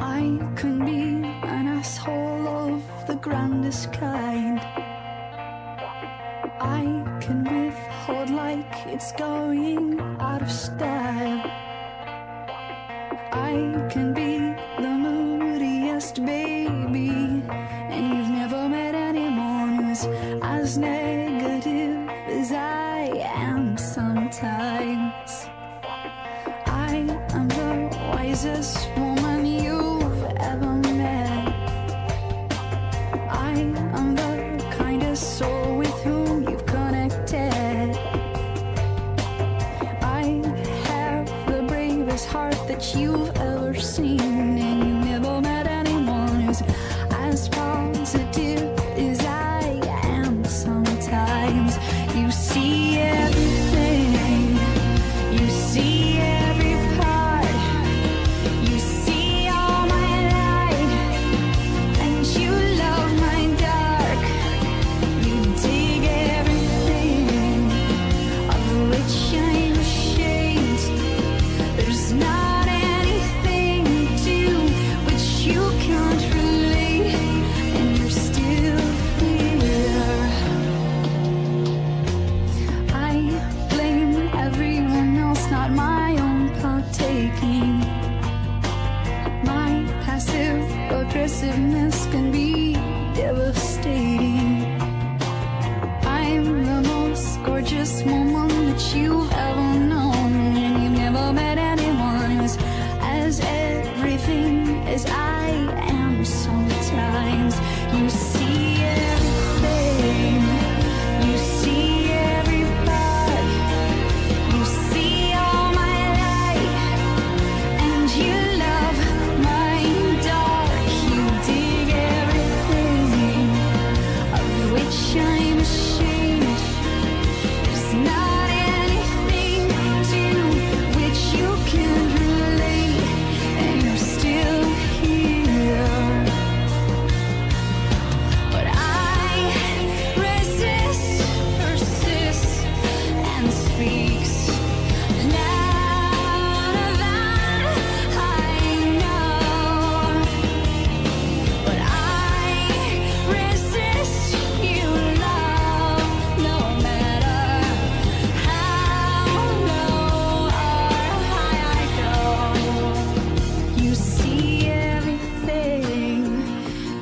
I can be an asshole of the grandest kind. I can withhold like it's going out of style. I can be the moodiest baby, and you've never met anyone who's as negative as I am sometimes. I am the wisest woman you've ever met. I am the kindest soul with whom you've connected. I have the bravest heart that you've ever seen, and you've never met anyone who's as positive as I am sometimes. You see everything, you see every part, you see all my light, and you love my dark. You dig everything of which I'm ashamed. There's not anything to which you can't relate, and you're still here. I blame everyone else, not my own partaking. My passive aggressiveness can be devastating. I'm the most gorgeous woman that you've ever known, and you've never met anyone who's as everything as I am sometimes. You see everything, you see every part, you see all my light, and you love my dark. You dig everything of which I'm ashamed. There's not anything to which you can relate, and you're still here. But I resist, persists, and speaks louder than I know. But I resist you, love, no matter how low or high I go. You see everything,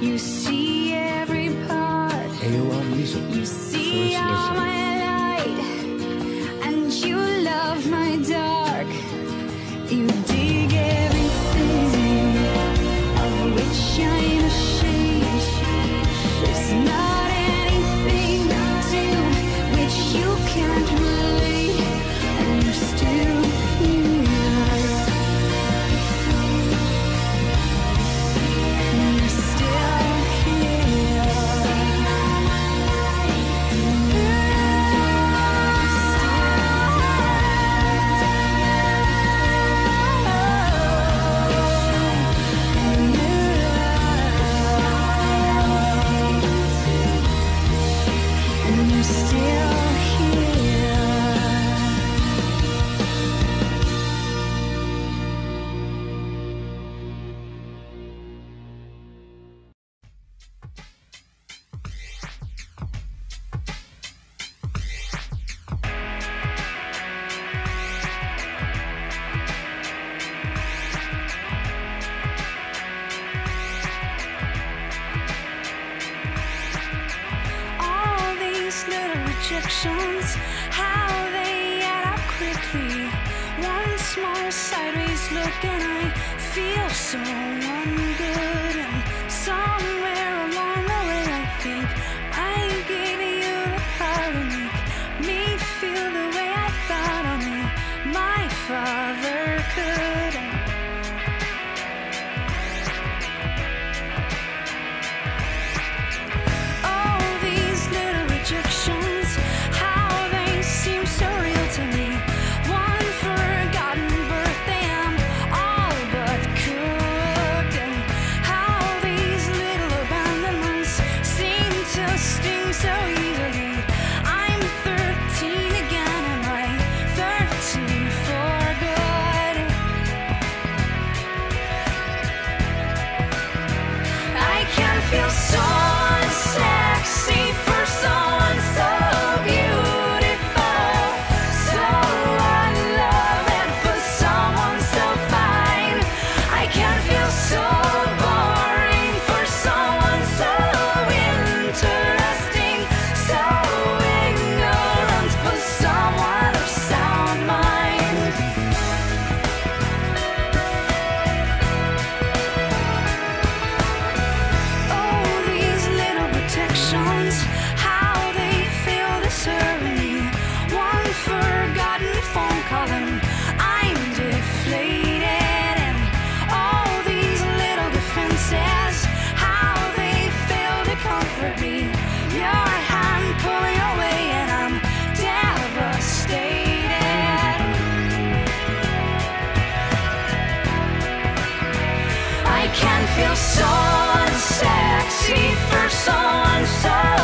you see every part, AOL Music. you see all my light, and you love my dark. You dig everything of which I'm ashamed. There's not anything to which you can't relate, and you're still here. And you're still here. And you're still here. All these little rejections, how they add up quickly. One small sideways look and I feel so ungood. And somewhere along the way I think I gave you the power to make me feel the way I thought only my father could. All these little rejections, how they seem so real to me. One forgotten birthday, I'm all but cooked. And I can feel so unsexy for so uncertain.